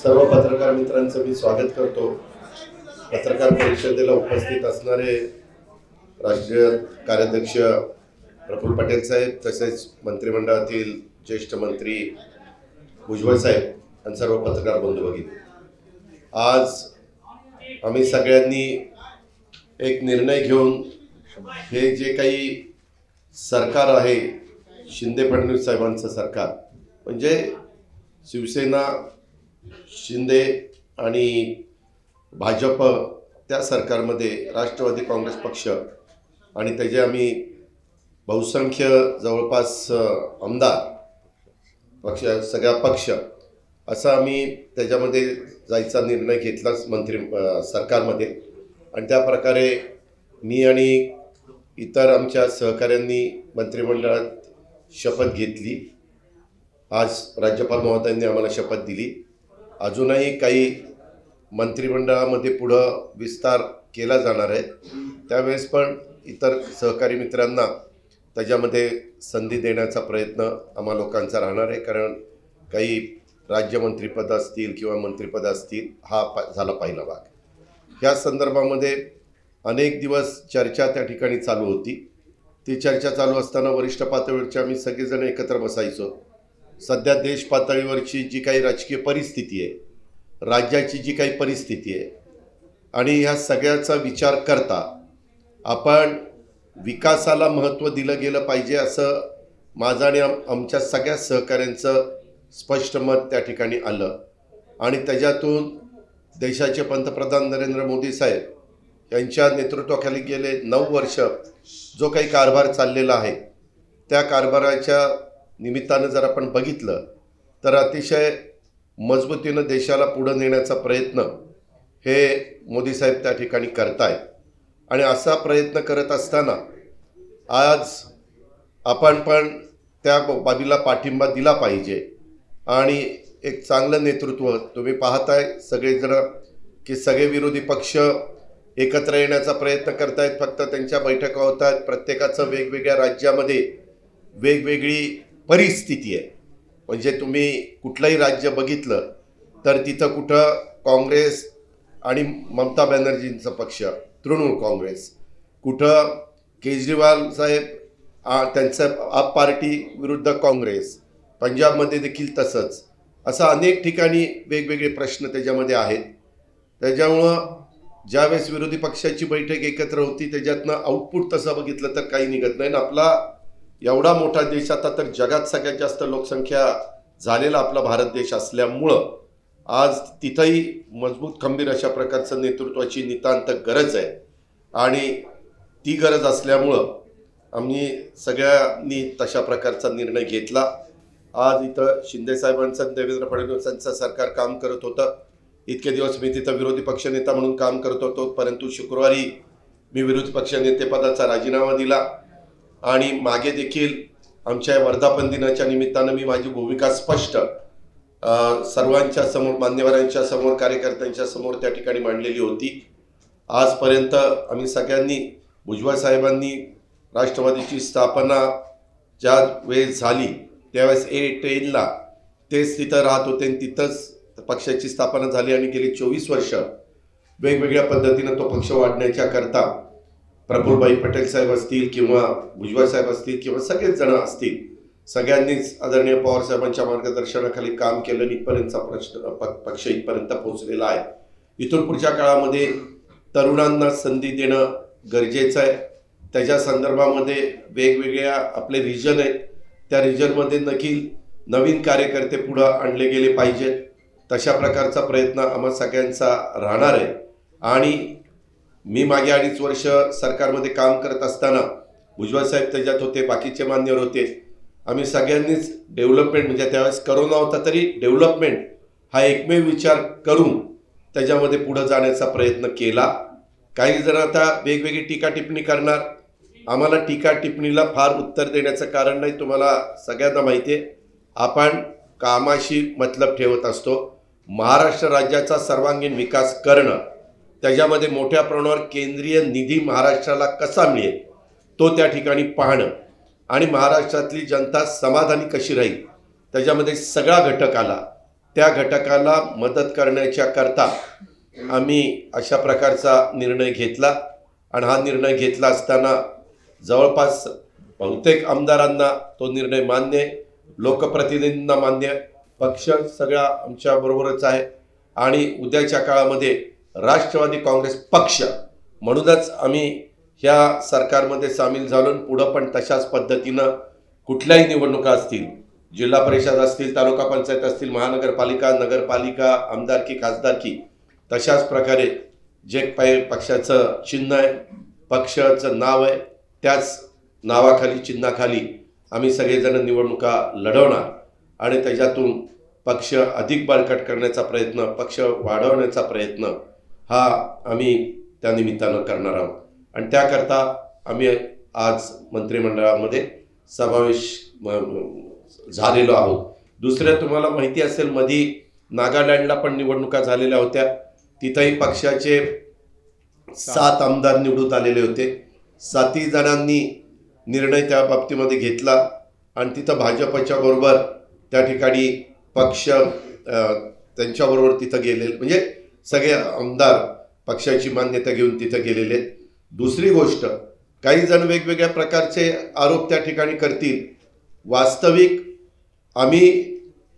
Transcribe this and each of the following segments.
सर्व पत्रकार मित्रांचं मी स्वागत करतो। पत्रकार परिषदेला उपस्थित असणारे राष्ट्रीय कार्याध्यक्ष प्रफुल्ल पटेल साहेब, तसेच मंत्रिमंडळातील ज्येष्ठ मंत्री भुजबळ साहेब आणि सर्व पत्रकार बंधू भगिनी, आज आम्ही सगळ्यांनी एक निर्णय घेऊन हे जे काही सरकार आहे शिंदे फडणवीस साहेबांचं सरकार, म्हणजे शिवसेना शिंदे आणि भाजप त्या सरकारमध्ये राष्ट्रवादी काँग्रेस पक्ष आणि त्याचे आम्ही बहुसंख्य जवळपास आमदार पक्ष, सगळा पक्ष असा आम्ही त्याच्यामध्ये जायचा निर्णय घेतला सरकारमध्ये। आणि त्या प्रकारे मी आणि इतर आमच्या सहकाऱ्यांनी मंत्रिमंडळात शपथ घेतली। आज राज्यपाल महोदयांनी आम्हाला शपथ दिली। अजूनही काही मंत्रिमंडळामध्ये पुढं विस्तार केला जाणार आहे, त्यावेळेस पण इतर सहकारी मित्रांना त्याच्यामध्ये संधी देण्याचा प्रयत्न आम्हा लोकांचा राहणार आहे, कारण काही राज्यमंत्रीपद असतील किंवा मंत्रिपद असतील, हा झाला पहिला भाग। या संदर्भामध्ये अनेक दिवस चर्चा त्या ठिकाणी चालू होती। ती चर्चा चालू असताना वरिष्ठ पातळीवरची आम्ही सगळेजण एकत्र बसायचो। सध्या देश पातळीवरची जी काही राजकीय परिस्थिती आहे, राज्याची जी काही परिस्थिती आहे, आणि ह्या सगळ्याचा विचार करता आपण विकासाला महत्त्व दिलं गेलं पाहिजे, असं माझं आणि आमच्या सगळ्या सहकाऱ्यांचं स्पष्ट मत त्या ठिकाणी आलं। आणि त्याच्यातून देशाचे पंतप्रधान नरेंद्र मोदी साहेब यांच्या नेतृत्वाखाली गेले 9 वर्ष जो काही कारभार चाललेला आहे, त्या कारभाराच्या निमित्तानं जर आपण बघितलं तर अतिशय मजबूतीनं देशाला पुढं नेण्याचा प्रयत्न हे मोदी साहेब त्या ठिकाणी करतायत। आणि असा प्रयत्न करत असताना आज आपण पण त्या बाबीला पाठिंबा दिला पाहिजे। आणि एक चांगलं नेतृत्व तुम्ही पाहताय सगळेजण की सगळे विरोधी पक्ष एकत्र येण्याचा प्रयत्न करतायत, फक्त त्यांच्या बैठका होत आहेत। प्रत्येकाचं वेगवेगळ्या राज्यामध्ये वेगवेगळी परिस्थिती आहे। म्हणजे तुम्ही कुठलंही राज्य बघितलं तर तिथं कुठं काँग्रेस आणि ममता बॅनर्जींचा पक्ष तृणमूल काँग्रेस, कुठं केजरीवाल साहेब त्यांचं आप पार्टी विरुद्ध काँग्रेस, पंजाबमध्ये देखील तसंच, असं अनेक ठिकाणी वेगवेगळे प्रश्न त्याच्यामध्ये आहेत। त्याच्यामुळं ज्यावेळेस विरोधी पक्षाची बैठक एकत्र होती त्याच्यातनं आउटपुट तसं बघितलं तर काही निघत नाही। आपला एवढा मोठा देश, आता तर जगात सगळ्यात जास्त लोकसंख्या झालेला आपला भारत देश असल्यामुळं आज तिथंही मजबूत खंबीर अशा प्रकारचं नेतृत्वाची नितांत गरज आहे। आणि ती गरज असल्यामुळं आम्ही सगळ्यांनी तशा प्रकारचा निर्णय घेतला। आज इथं शिंदे साहेबांचं देवेंद्र फडणवीसांचं सरकार काम करत होतं। इतके दिवस मी तिथं विरोधी पक्षनेता म्हणून काम करत होतो, परंतु शुक्रवारी मी विरोधी पक्षनेतेपदाचा राजीनामा दिला। आणि मागे देखील आमच्या वर्धापन दिनाच्या निमित्तानं मी माझी भूमिका स्पष्ट सर्वांच्या समोर, मान्यवरांच्या समोर, कार्यकर्त्यांच्या समोर त्या ठिकाणी मांडलेली होती। आजपर्यंत आम्ही सगळ्यांनी, भुजबळ साहेबांनी राष्ट्रवादीची स्थापना ज्या वेळेस झाली त्यावेळेस ट्रेनला तेच तिथं राहत होते आणि तिथंच पक्षाची स्थापना झाली। आणि गेली 24 वर्ष वेगवेगळ्या पद्धतीनं तो पक्ष वाढण्याच्या करता प्रफुल्लभाई पटेल साहेब असतील किंवा भुजबळ साहेब असतील किंवा सगळेच जण असतील, सगळ्यांनीच आदरणीय पवार साहेबांच्या मार्गदर्शनाखाली काम केलं। इथपर्यंतचा पक्ष इथपर्यंत पोहोचलेला आहे। इथून पुढच्या काळामध्ये तरुणांना संधी देणं गरजेचं आहे। त्याच्या संदर्भामध्ये वेगवेगळ्या आपले रिजन आहेत, त्या रिजनमध्ये देखील नवीन कार्यकर्ते पुढं आणले गेले पाहिजेत। तशा प्रकारचा प्रयत्न आम्हा सगळ्यांचा राहणार आहे। आणि मी मागे 2.5 वर्ष सरकारमध्ये काम करत असताना भुजबळ साहेब त्याच्यात होते, बाकीचे मान्यवर होते। आम्ही सगळ्यांनीच डेव्हलपमेंट, म्हणजे त्यावेळेस करोना होता तरी डेव्हलपमेंट हा एकमेव विचार करून त्याच्यामध्ये पुढं जाण्याचा प्रयत्न केला। काही जण आता वेगवेगळी टीका टिप्पणी करणार, आम्हाला टीका टिप्पणीला फार उत्तर देण्याचं कारण नाही। तुम्हाला सगळ्यांना माहिती आहे आपण कामाशी मतलब ठेवत असतो। महाराष्ट्र राज्याचा सर्वांगीण विकास करणं, त्याच्यामध्ये मोठ्या प्रमाणावर केंद्रीय निधी महाराष्ट्राला कसा मिळेल तो त्या ठिकाणी पाहणं, आणि महाराष्ट्रातली जनता समाधानी कशी राहील त्याच्यामध्ये सगळा घटक आला। त्या घटकाला मदत करण्याच्या करता आम्ही अशा प्रकारचा निर्णय घेतला आणि हा निर्णय घेतला असताना जवळपास बहुतेक आमदारांना तो निर्णय मान्य आहे, लोकप्रतिनिधींना मान्य आहे, पक्ष सगळा आमच्याबरोबरच आहे आणि उद्याच्या काळामध्ये राष्ट्रवादी काँग्रेस पक्ष म्हणूनच आम्ही ह्या सरकारमध्ये सामील झालो. पुढं पण तशाच पद्धतीनं कुठल्याही निवडणुका असतील, जिल्हा परिषद असतील, तालुका पंचायत असतील, महानगरपालिका, नगरपालिका, आमदारकी, खासदारकी, तशाच प्रकारे जे पक्षाचं चिन्ह आहे, पक्षाचं नाव आहे, त्याच नावाखाली चिन्हाखाली आम्ही सगळेजण निवडणुका लढवणार आणि त्याच्यातून पक्ष अधिक बळकट करण्याचा प्रयत्न, पक्ष वाढवण्याचा प्रयत्न हा आम्ही त्या निमित्तानं करणार आहोत. आणि त्याकरता आम्ही आज मंत्रिमंडळामध्ये समावेश झालेलो आहोत. दुसरं तुम्हाला माहिती असेल, मधी नागालँडला पण निवडणुका झालेल्या होत्या. तिथंही पक्षाचे 7 आमदार निवडून आलेले होते. 7 जणांनी निर्णय त्या बाबतीमध्ये घेतला आणि तिथं भाजपच्या बरोबर त्या ठिकाणी पक्ष त्यांच्याबरोबर तिथं गेलेले, म्हणजे सगळे आमदार पक्षाची मान्यता घेऊन तिथं गेलेले आहेत. दुसरी गोष्ट, काही जण वेगवेगळ्या प्रकारचे आरोप त्या ठिकाणी करतील. वास्तविक आम्ही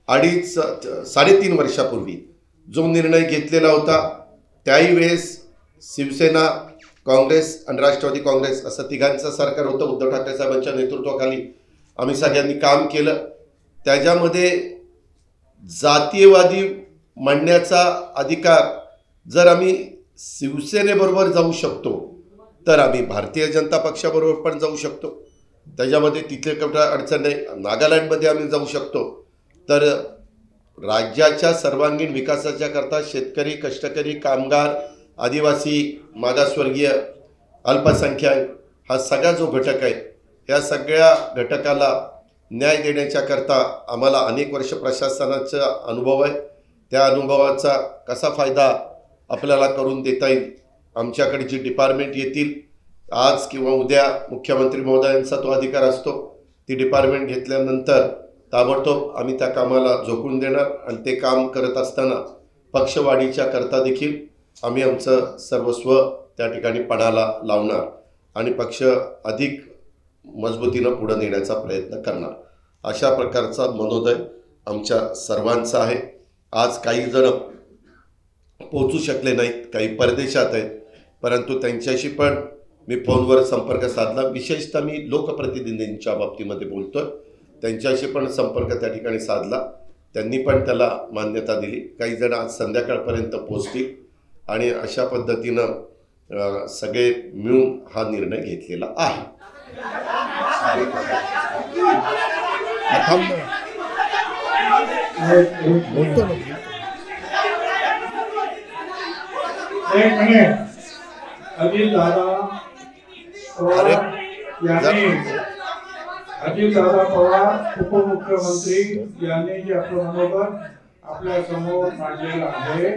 3.5 वर्षापूर्वी जो निर्णय घेतलेला होता, त्याही वेळेस शिवसेना, काँग्रेस आणि राष्ट्रवादी काँग्रेस असं तिघांचं सरकार होतं. उद्धव ठाकरे साहेबांच्या नेतृत्वाखाली आम्ही सगळ्यांनी काम केलं. त्याच्यामध्ये जातीयवादी म्हणण्याचा अधिकार जर आम्ही शिवसेनेबरोबर जाऊ शकतो तर आम्ही भारतीय जनता पक्षाबरोबर पण जाऊ शकतो. त्याच्यामध्ये तिथे कुठं अडचण नाही. नागालँडमध्ये आम्ही जाऊ शकतो. तर राज्याच्या सर्वांगीण विकासाच्या करता शेतकरी, कष्टकरी, कामगार, आदिवासी, मागासवर्गीय, अल्पसंख्याक हा सगळा जो घटक आहे, या सगळ्या घटकाला न्याय देण्याच्या करता आम्हाला अनेक वर्ष प्रशासनाचा अनुभव आहे. त्या अनुभवाचा कसा फायदा आपल्याला करून देता येईल, आमच्याकडे जी डिपार्टमेंट येतील, आज किंवा उद्या मुख्यमंत्री महोदयांचा तो अधिकार असतो, ती डिपार्टमेंट घेतल्यानंतर ताबडतोब आम्ही त्या कामाला झोकून देणार आणि ते काम करत असताना पक्षवाढीच्या करता देखील आम्ही आमचं सर्वस्व त्या ठिकाणी पणाला लावणार आणि पक्ष अधिक मजबूतीनं पुढे नेण्याचा प्रयत्न करणार. अशा प्रकारचा मनोदय आमच्या सर्वांचा आहे. आज काही जण पोचू शकले नाहीत, काही परदेशात आहेत, परंतु त्यांच्याशी पण मी फोनवर संपर्क साधला. विशेषतः मी लोकप्रतिनिधींच्या बाबतीमध्ये बोलतोय, त्यांच्याशी पण संपर्क त्या ठिकाणी साधला. त्यांनी पण त्याला मान्यता दिली. काही जण आज संध्याकाळपर्यंत पोचतील आणि अशा पद्धतीनं सगळे मिळून हा निर्णय घेतलेला आहे. अजितदादा पवार उपमुख्यमंत्री यांनी जे आपलं मनोगत आपल्या समोर मांडलेलं आहे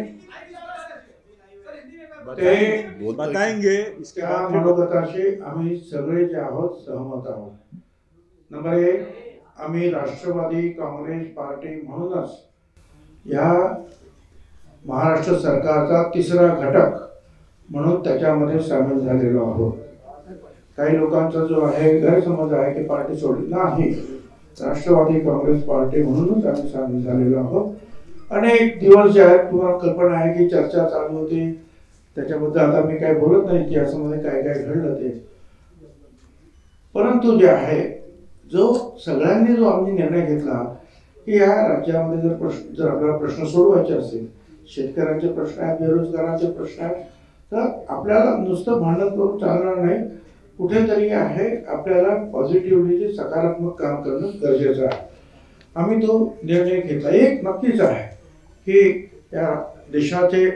ते बताएंगे. त्या मनोगताशी आम्ही सगळे जे आहोत सहमत आहोत. नंबर 1, आम्ही राष्ट्रवादी काँग्रेस पार्टी म्हणूनच या महाराष्ट्र सरकारचा तिसरा घटक म्हणून त्याच्यामध्ये सामील झालेलो आहोत. काही लोकांचा जो आहे गैरसमज आहे की पार्टी सोडली नाही, राष्ट्रवादी काँग्रेस पार्टी म्हणूनच आम्ही सामील झालेलो आहोत. अनेक दिवस जे आहेत, तुम्हाला कल्पना आहे की चर्चा चालू होती, त्याच्याबद्दल आता मी काही बोलत नाही की याच्यामध्ये काय काय घडलं ते. परंतु जे आहे, जो सगळ्यांनी जो आम्ही निर्णय घेतला की या राज्यामध्ये जर आपल्याला प्रश्न सोडवायचे असेल, शेतकऱ्यांचे प्रश्न आहेत, बेरोजगारांचे प्रश्न आहेत, तर आपल्याला नुसतं भांडण करून चालणार नाही. कुठेतरी आहे आपल्याला पॉझिटिव्हली सकारात्मक काम करणं गरजेचं आहे. आम्ही तो निर्णय घेतला. एक नक्कीच आहे की या देशाचे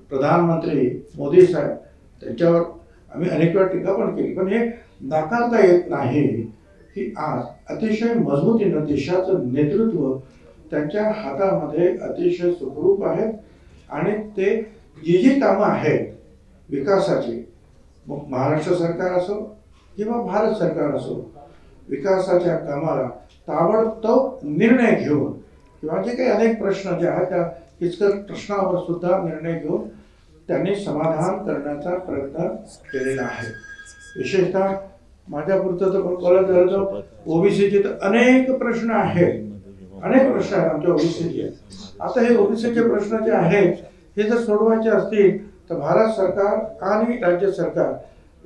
प्रधानमंत्री मोदी साहेब, त्यांच्यावर आम्ही अनेक वेळा टीका पण केली, पण हे नाकारता येत नाही की आज अतिशय मजबूतीनं देशाचं नेतृत्व त्यांच्या हातामध्ये अतिशय सुखरूप आहे आणि ते जी कामं आहेत विकासाची, मग महाराष्ट्र सरकार असो किंवा भारत सरकार असो, विकासाच्या कामाला ताबडतोब निर्णय घेऊन किंवा जे काही अनेक प्रश्न जे आहेत त्या किचकट प्रश्नावर सुद्धा निर्णय घेऊन त्यांनी समाधान करण्याचा प्रयत्न केलेला आहे. विशेषतः माझ्यापुरतं तर बोलायचं झालं तर ओबीसीचे तर अनेक प्रश्न आहेत, अनेक प्रश्न आहेत आमच्या ओबीसीचे. आता हे ओबीसीचे प्रश्न जे आहेत हे जर सोडवायचे असतील तर भारत सरकार आणि राज्य सरकार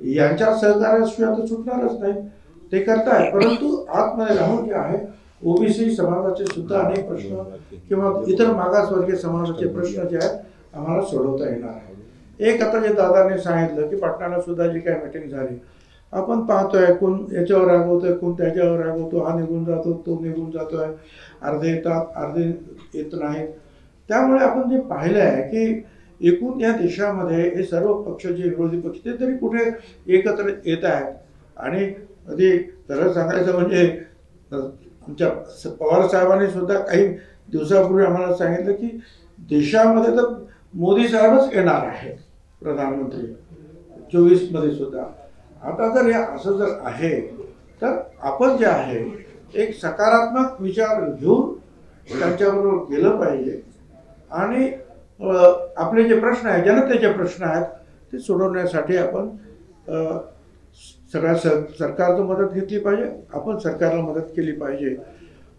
यांच्या सहकार्याशिवाय तर सुटणारच नाही. ते करताय, परंतु आतमध्ये राहून जे आहे ओबीसी समाजाचे सुद्धा अनेक प्रश्न किंवा इतर मागासवर्गीय समाजाचे प्रश्न जे आहेत आम्हाला सोडवता येणार आहे. एक आता जे दादाने सांगितलं की पाटणाला सुद्धा जी काही मीटिंग झाली, आपण पाहतोय कोण याच्यावर रागवतोय, कोण त्याच्यावर रागवतो, हा निघून जातो, तो निघून जातोय, अर्धे येतात, अर्धे येत नाहीत. त्यामुळे आपण जे पाहिलं आहे की एकूण या देशामध्ये हे सर्व पक्ष जे विरोधी पक्ष ते तरी कुठे एकत्र येत आहेत. आणि कधी खरं सांगायचं म्हणजे आमच्या पवार साहेबांनी सुद्धा काही दिवसापूर्वी आम्हाला सांगितलं की देशामध्ये तर मोदी साहेबच येणार आहेत प्रधानमंत्री 24 सुद्धा. आता जर हे असं जर आहे तर आपण जे आहे एक सकारात्मक विचार घेऊन त्यांच्याबरोबर गेलं पाहिजे आणि आपले जे प्रश्न आहेत, जनतेचे प्रश्न आहेत ते सोडवण्यासाठी आपण सगळ्या सरकारचं मदत घेतली पाहिजे, आपण सरकारला मदत केली पाहिजे.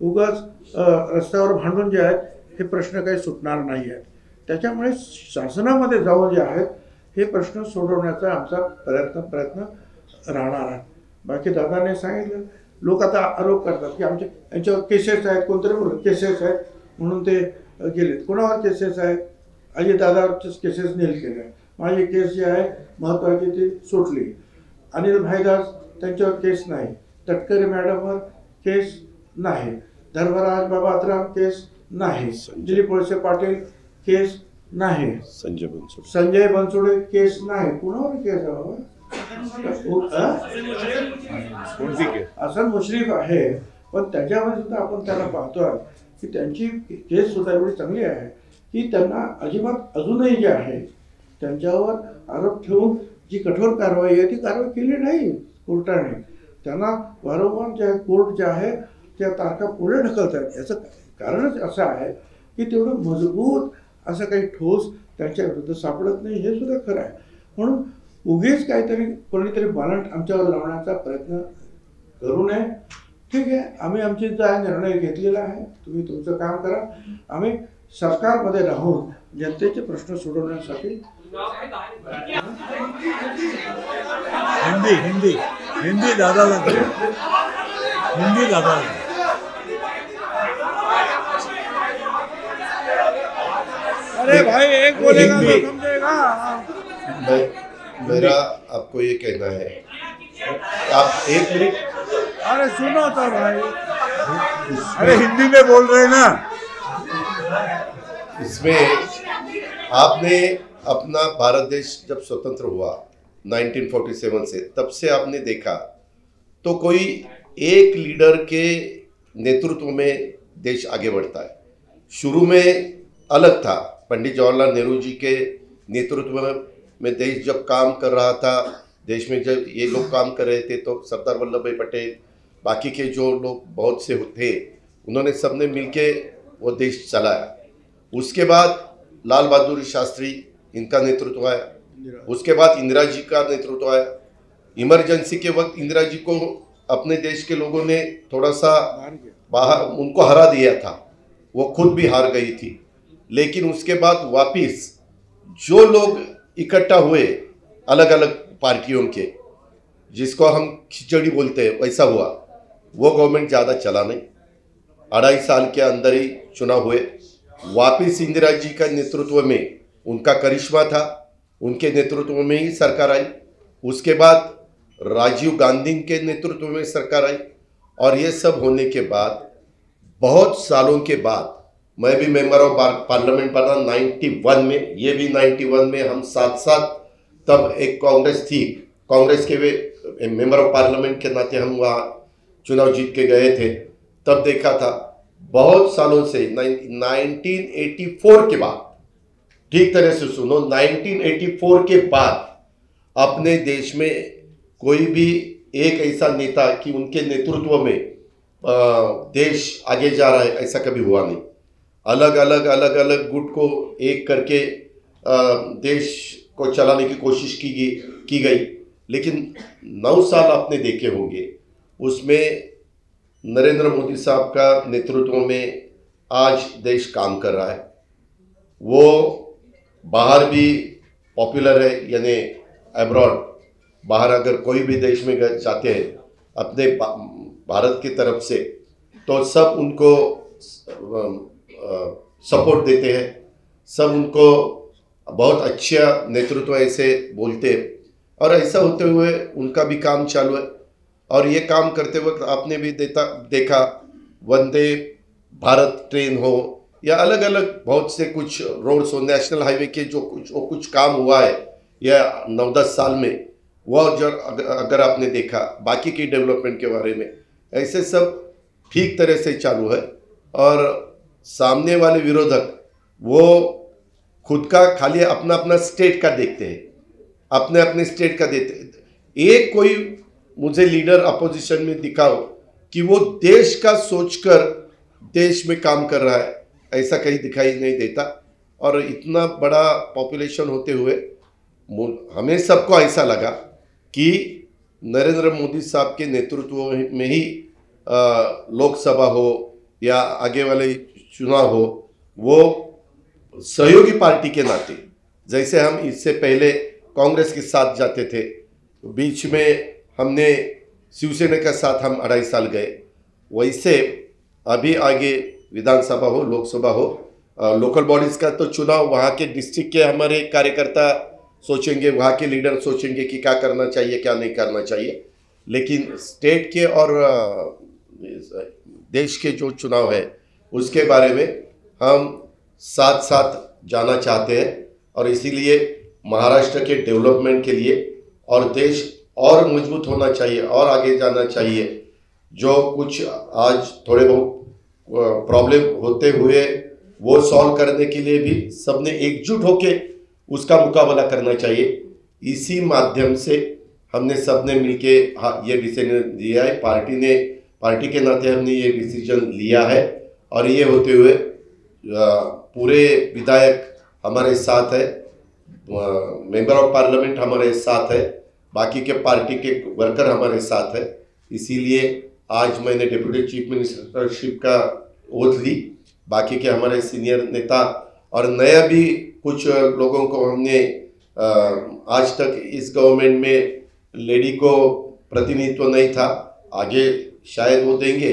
उगाच रस्त्यावर भांडून जे आहेत हे प्रश्न काही सुटणार नाही आहेत. त्याच्यामुळे शासनामध्ये जाऊन जे आहेत हे प्रश्न सोडवण्याचा आमचा प्रयत्न राहणार आहे. बाकी दादाने सांगितलं, लोक आता आरोप करतात की यांच्यावर केसेस आहेत, कोणतरी बोलत केसेस आहेत म्हणून ते गेलेत. कोणावर केसेस आहेत? अजय दादावरचेच केसेस नील केल्या. माझी केस जी आहे महत्त्वाची ती सुटली. अनिल भाईदास त्यांच्यावर केस नाही. तटकरे मॅडमवर केस नाही. धर्मराज बाबात्राम केस नाही. दिलीप वळसे पाटील केस नाही. संजय बनसोडे केस नाही. कुणावर केस आहे बाबा? हसन मुश्रीफ आहे, पण त्याच्यामध्ये सुद्धा आपण त्याला पाहतोय की त्यांची केस सुद्धा एवढी चांगली आहे की त्यांना अजिबात अजूनही जे आहे त्यांच्यावर आरोप ठेवून जी कठोर कारवाई आहे ती कारवाई केली नाही कोर्टाने. त्यांना वारंवार जे कोर्ट जे आहे त्या तारखा पुढे ढकलत आहेत. याचं कारणच असं आहे की तेवढं मजबूत असं काही ठोस त्यांच्या विरुद्ध सापडत नाही, हे सुद्धा खरं आहे. म्हणून उगीच काहीतरी कोणीतरी बालंट आमच्यावर लावण्याचा प्रयत्न करू नये. ठीक आहे, आम्ही आमची जो निर्णय घेतलेला आहे, तुम्ही तुमचं काम करा. आम्ही सरकारमध्ये राहून जनतेचे प्रश्न सोडवण्यासाठी हिंदी दादा अरे भाई एक बोलेगा तो समझेगा. मेरा आपको ये कहना है, आप एक मिनट, अरे सुनो तो भाई. अरे हिंदी में बोल रहे हैं ना. इसमें आपने अपना भारत देश जब स्वतंत्र हुआ 1947 से, तब से आपने देखा तो कोई एक लीडर के नेतृत्व में देश आगे बढ़ता है. शुरू में अलग था, पंडित जवाहरलाल नेहरू जी के नेतृत्व में देश जब काम कर रहा था, देश में जब ये लोग काम कर रहे थे तो सरदार वल्लभ भाई पटेल, बाकी के जो लोग बहुत से थे, उन्होंने सबने मिलके वो देश चलाया. उसके बाद लाल बहादुर शास्त्री, इनका नेतृत्व आया. उसके बाद इंदिरा जी का नेतृत्व आया. इमरजेंसी के वक्त इंदिरा जी को अपने देश के लोगों ने थोड़ा सा बाहर उनको हरा दिया था, वो खुद भी हार गई थी. लेकिन उसके बाद वापिस जो लोग इकट्ठा हुए अलग अलग पार्टियों के, जिसको हम खिचड़ी बोलते हैं, वैसा हुआ. वो गवर्नमेंट ज़्यादा चला नहीं. 2.5 साल के अंदर ही चुनाव हुए. वापिस इंदिरा जी का नेतृत्व में उनका करिश्मा था, उनके नेतृत्व में ही सरकार आई. उसके बाद राजीव गांधी के नेतृत्व में सरकार आई. और ये सब होने के बाद बहुत सालों के बाद मैं भी मेंबर ऑफ पार्लियामेंट बना 91 में, ये भी 91 में, हम साथ साथ, तब एक कांग्रेस थी, कांग्रेस के वे मेंबर ऑफ पार्लियामेंट के नाते हम वहाँ चुनाव जीत के गए थे. तब देखा था बहुत सालों से 1984 के बाद, ठीक तरह से सुनो, 1984 के बाद अपने देश में कोई भी एक ऐसा नेता कि उनके नेतृत्व में देश आगे जा रहा है, ऐसा कभी हुआ नहीं. अलग अलग गुट को एक करके देश को चलाने की कोशिश की गई। लेकिन 9 साल आपने देखे होंगे, उसमें नरेंद्र मोदी साहब का नेतृत्व में आज देश काम कर रहा है। वो बाहर भी पॉपुलर है, यानी अब्रॉड, बाहर अगर कोई भी देश में जाते हैं अपने भारत की तरफ से, तो सब उनको सपोर्ट देते हैं, सब उनको बहुत अच्छा नेतृत्व ऐसे बोलते हैं। और ऐसा होते हुए उनका भी काम चालू है। और ये काम करते वक्त आपने भी देखा वंदे भारत ट्रेन हो या अलग अलग बहुत से कुछ रोड्स हो, नेशनल हाईवे के जो कुछ काम हुआ है या 9-10 साल में, वह जो अगर आपने देखा बाकी की डेवलपमेंट के बारे में, ऐसे सब ठीक तरह से चालू है। और सामने वाले विरोधक वो खुद का खाली अपना अपना स्टेट का देखते हैं, अपने अपने स्टेट का देते हैं। एक कोई मुझे लीडर अपोजिशन में दिखाओ कि वो देश का सोचकर देश में काम कर रहा है, ऐसा कहीं दिखाई नहीं देता। और इतना बड़ा पॉपुलेशन होते हुए हमें सबको ऐसा लगा कि नरेंद्र मोदी साहब के नेतृत्व में ही लोकसभा हो या आगे वाले चुनाव हो, वो सहयोगी पार्टी के नाते, जैसे हम इससे पहले कांग्रेस के साथ जाते थे, बीच में हमने शिवसेना के साथ हम 2.5 साल गए, वैसे अभी आगे विधानसभा हो, लोकसभा हो, लोकल बॉडीज़ का तो चुनाव वहाँ के डिस्ट्रिक्ट के हमारे कार्यकर्ता सोचेंगे, वहाँ के लीडर सोचेंगे कि क्या करना चाहिए क्या नहीं करना चाहिए। लेकिन स्टेट के और देश के जो चुनाव है उसके बारे में हम साथ साथ जाना चाहते हैं। और इसीलिए महाराष्ट्र के डेवलपमेंट के लिए और देश और मजबूत होना चाहिए और आगे जाना चाहिए। जो कुछ आज थोड़े बहुत प्रॉब्लम होते हुए वो सॉल्व करने के लिए भी सबने एकजुट होके उसका मुकाबला करना चाहिए। इसी माध्यम से हमने सबने मिलके ये डिसीजन लिया है, पार्टी के नाते हमने ये डिसीजन लिया है। और ये होते हुए पूरे विधायक हमारे साथ है, मेंबर ऑफ पार्लियामेंट हमारे साथ है, बाकी के पार्टी के वर्कर हमारे साथ है। इसीलिए आज मैंने डिप्टी चीफ मिनिस्टरशिप का ओथ ली। बाकी के हमारे सीनियर नेता और नया भी कुछ लोगों को हमने आज तक इस गवर्नमेंट में लेडी को प्रतिनिधित्व नहीं था, आगे शायद वो देंगे,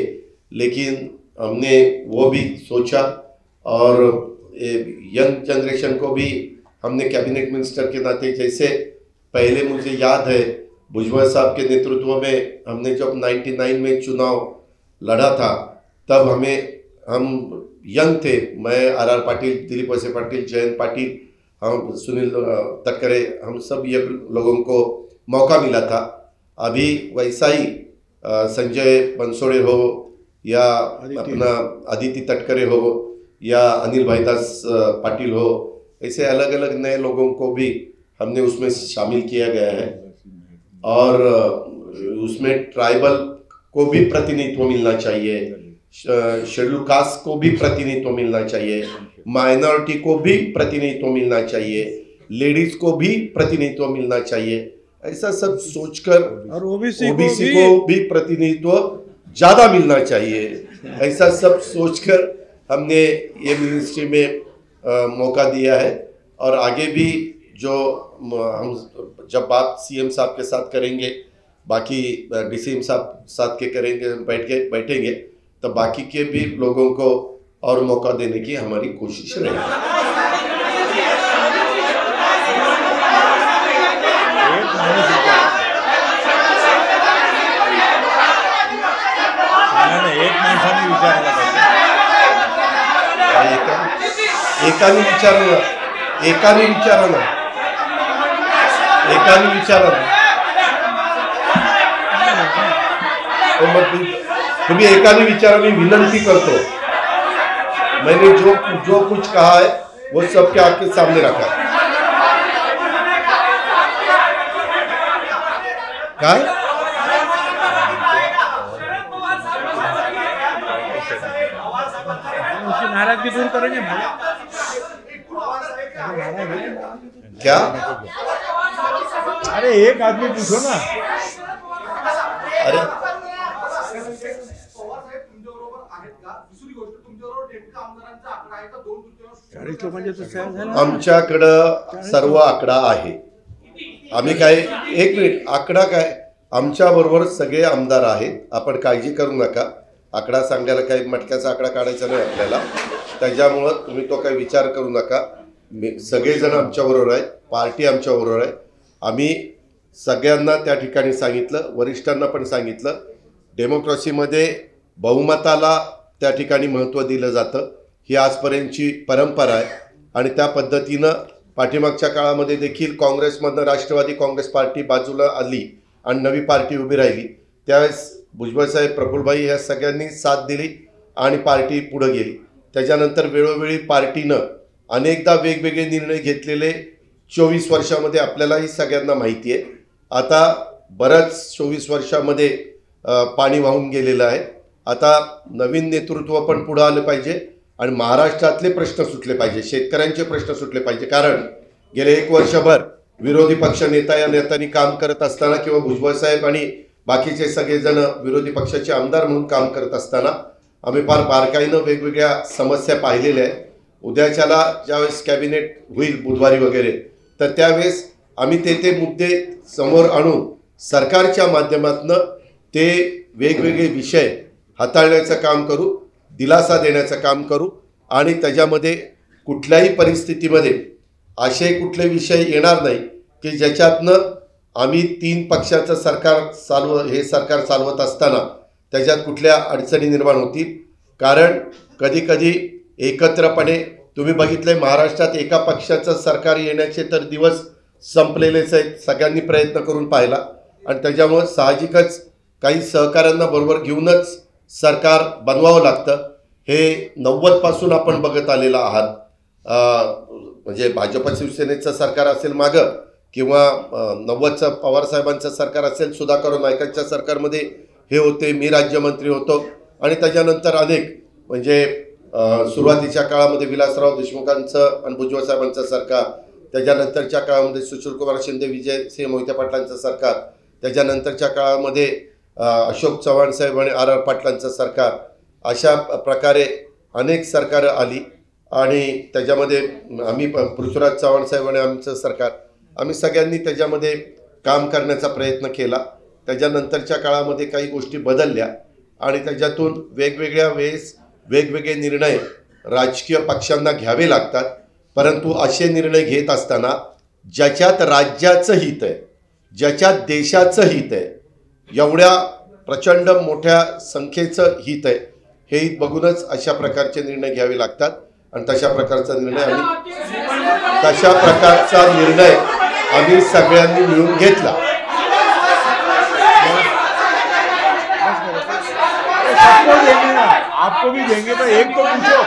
लेकिन हमने वो भी सोचा। और यंग जनरेशन को भी हमने कैबिनेट मिनिस्टर के नाते, जैसे पहले मुझे याद है भुजबल साहब के नेतृत्व में हमने जब 99 में चुनाव लड़ा था, तब हम यंग थे, मैं आर पाटिल, दिलीप वळसे पाटिल, जयंत पाटिल, हम सुनील तटकरे, हम सब ये लोगों को मौका मिला था। अभी वैसा ही संजय बनसोड़े हो या अपना अदिति तटकरे हो या अनिल भाईदास पाटिल हो, ऐसे अलग अलग नए लोगों को भी हमने उसमें शामिल किया गया है। और उसमें ट्राइबल को भी प्रतिनिधित्व मिलना चाहिए, शेड्यूल कास्ट को भी प्रतिनिधित्व मिलना चाहिए, माइनॉरिटी को भी प्रतिनिधित्व मिलना चाहिए, लेडीज को भी प्रतिनिधित्व मिलना चाहिए। ऐसा सब सोचकर और ओबीसी को भी प्रतिनिधित्व ज़्यादा मिलना चाहिए, ऐसा सब सोचकर हमने ये मिनिस्ट्री में मौका दिया है। और आगे भी जो हम जब बात सीएम साहब के साथ करेंगे, बाकी डीसीएम साहब साथ के करेंगे, बैठेंगे, तो बाकी के भी लोगों को और मौका देने की हमारी कोशिश रहेगी। एकाने विचारा ना तुम्ही एकाने विचारा, मी विनंती करतो, मैंने जो कुछ कहा है वो सबके आपके सामने रखा है। काय नाराजगी दूर करेंगे क्या? अरे एक आदमी पूछो ना. अरे आमच्याकडं सर्व आकडा आहे. आम्ही काय, एक मिनिट, आकडा काय, आमच्या बरोबर सगळे आमदार आहेत. आपण काळजी करू नका. आकडा सांगायला काही मटक्याचा आकडा काढायचा नाही आपल्याला. त्याच्यामुळं तुम्ही तो काही विचार करू नका. सगळेजण आमच्याबरोबर आहेत, पार्टी आमच्याबरोबर आहे. आम्ही सगळ्यांना त्या ठिकाणी सांगितलं, वरिष्ठांना पण सांगितलं, डेमोक्रेसीमध्ये बहुमताला त्या ठिकाणी महत्त्व दिलं जातं. ही आजपर्यंतची परंपरा आहे आणि त्या पद्धतीनं पाठीमागच्या काळामध्ये देखील काँग्रेसमधनं राष्ट्रवादी काँग्रेस पार्टी बाजूला आली आणि नवी पार्टी उभी राहिली. त्यावेळेस भुजबळसाहेब, प्रफुल्लभाई ह्या सगळ्यांनी साथ दिली आणि पार्टी पुढं गेली. त्याच्यानंतर वेळोवेळी पार्टीनं अनेकदा वेगवेगळे निर्णय घेतलेले 24 वर्षामध्ये आपल्यालाही सगळ्यांना माहिती आहे. आता बरंच 24 वर्षामध्ये पाणी वाहून गेलेलं आहे. आता नवीन नेतृत्व पण पुढं आलं पाहिजे आणि महाराष्ट्रातले प्रश्न सुटले पाहिजे, शेतकऱ्यांचे प्रश्न सुटले पाहिजे. कारण गेले 1 वर्षभर विरोधी पक्ष नेता या नेत्यांनी काम करत असताना किंवा भुजबळ साहेब आणि बाकीचे सगळेजण विरोधी पक्षाचे आमदार म्हणून काम करत असताना आम्ही फार बारकाईनं वेगवेगळ्या समस्या पाहिलेल्या आहेत. उद्याच्याला ज्यावेळेस कॅबिनेट होईल बुधवारी वगैरे, तर त्यावेळेस आम्ही ते मुद्दे समोर आणून सरकारच्या माध्यमातून ते वेगवेगळे विषय हाताळण्याचं काम करू, दिलासा देण्याचं काम करू आणि त्याच्यामध्ये कुठल्याही परिस्थितीमध्ये असे कुठले विषय येणार नाही की ज्याच्यातनं आम्ही 3 पक्षाचं सरकार सरकार चालवत असताना त्याच्यात कुठल्या अडचणी निर्माण होतील. कारण कधीकधी एकत्रपणे तुम्ही बघितलंय, महाराष्ट्रात एका पक्षाचं सरकार येण्याचे तर दिवस संपलेलेच आहेत, सगळ्यांनी प्रयत्न करून पाहिला. आणि त्याच्यामुळं साहजिकच काही सहकाऱ्यांना बरोबर घेऊनच सरकार बनवावं लागतं. हे 90पासून आपण बघत आलेलं आहात. म्हणजे भाजप शिवसेनेचं सरकार असेल मागं किंवा 90चं पवारसाहेबांचं सरकार असेल, सुधाकर नायकांच्या सरकारमध्ये हे होते, मी राज्यमंत्री होतो. आणि त्याच्यानंतर अनेक म्हणजे सुरुवातीच्या काळामध्ये विलासराव देशमुखांचं आणि भुजबळ साहेबांचं सरकार, त्याच्यानंतरच्या काळामध्ये सुशीलकुमार शिंदे, विजयसिंह मोहिते पाटलांचं सरकार, त्याच्यानंतरच्या काळामध्ये अशोक चव्हाण साहेब आणि आर आर पाटलांचं सरकार, अशा प्रकारे अनेक सरकारं आली. आणि त्याच्यामध्ये आम्ही पृथ्वीराज चव्हाण साहेब आणि आमचं सरकार, आम्ही सगळ्यांनी त्याच्यामध्ये काम करण्याचा प्रयत्न केला. त्याच्यानंतरच्या काळामध्ये काही गोष्टी बदलल्या आणि त्याच्यातून वेगवेगळ्या वेळेस वेगवेगळे निर्णय राजकीय पक्षांना घ्यावे लागतात. परंतु असे निर्णय घेत असताना ज्याच्यात राज्याचं हित आहे, ज्याच्यात देशाचं हित आहे, एवढ्या प्रचंड मोठ्या संख्येचं हित आहे, हे हित बघूनच अशा प्रकारचे निर्णय घ्यावे लागतात. आणि तशा प्रकारचा निर्णय आम्ही सगळ्यांनी मिळून घेतला. आपको भी देंगे तो एक तो पूछो.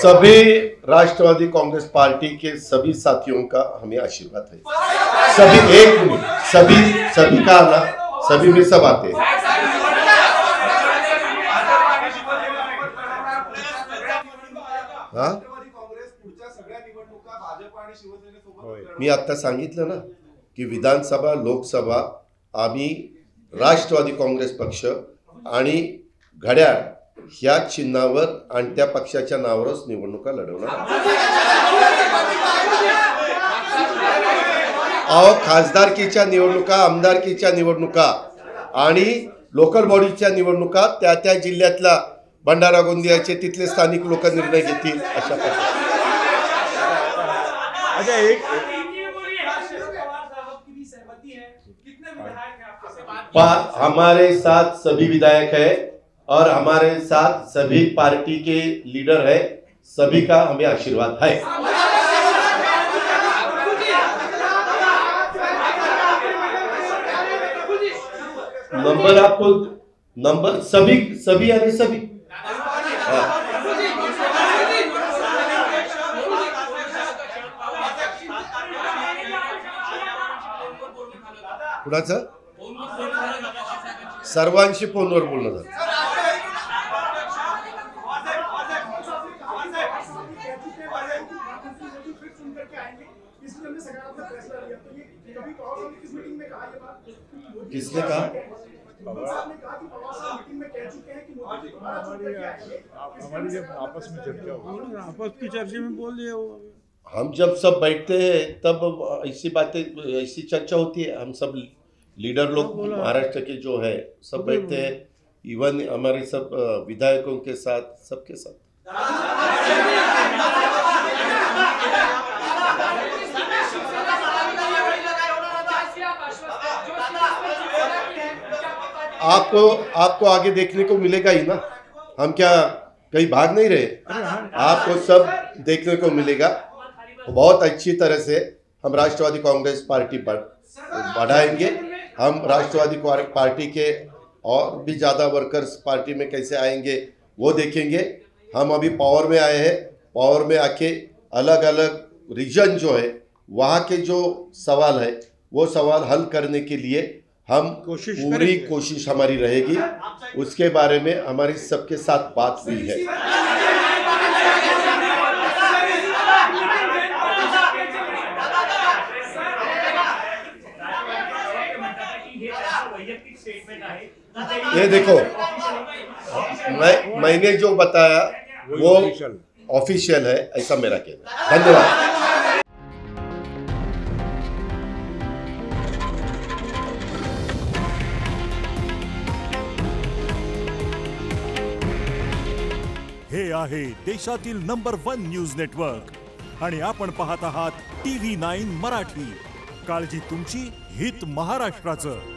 सभी राष्ट्रवादी कांग्रेस पार्टी के सभी साथियों का हमें आशीर्वाद है. सभी, एक मिनट, सभी का ना, सभी में सब आते हैं. हाँ, मी आता सांगितलं ना की विधानसभा, लोकसभा आम्ही राष्ट्रवादी काँग्रेस पक्ष आणि घड्याळ ह्या चिन्हावर आणि त्या पक्षाच्या नावावरच निवडणुका लढवणार. अहो, खासदारकीच्या निवडणुका, आमदारकीच्या निवडणुका आणि लोकल बॉडीच्या निवडणुका त्या जिल्ह्यातला भंडारा गोंदियाचे तिथले स्थानिक लोक निर्णय घेतील अशा प्रकारे. हमारे साथ सभी विधायक है और हमारे साथ सभी पार्टी के लीडर है. सभी का हमें आशीर्वाद है. नंबर आपको, नंबर सभी यानी सभी. कुणाचं? सर्वांशी फोनवर बोलणं झालं. किसने कहा? हमारी जब आपस में चर्चा हो, आपस की चर्चा में बोल दिया वो. हम जब सब बैठते हैं तब ऐसी बातें, ऐसी चर्चा होती है. हम सब लीडर लोग महाराष्ट्र के जो है सब बैठते हैं, इवन हमारे सब विधायकों के साथ, सबके साथ. आपको आगे देखने को मिलेगा ही ना. हम क्या कहीं भाग नहीं रहे. आपको सब देखने को मिलेगा. बहुत अच्छी तरह से हम राष्ट्रवादी कांग्रेस पार्टी बढ़ाएंगे. हम राष्ट्रवादी पार्टी के और भी ज़्यादा वर्कर्स पार्टी में कैसे आएंगे वो देखेंगे. हम अभी पावर में आए हैं. पावर में आके अलग अलग रीजन जो है वहाँ के जो सवाल है वो सवाल हल करने के लिए हम पूरी कोशिश हमारी रहेगी. उसके बारे में हमारी सबके साथ बात हुई है. ये देखो, मैंने जो बताया वो ऑफिशियल है, ऐसा मेरा कहना. धन्यवाद. हे आहे देशातील नंबर 1 न्यूज नेटवर्क आणि आपण पाहत आहात TV9 मराठी. काळजी तुमची, हित महाराष्ट्राचं.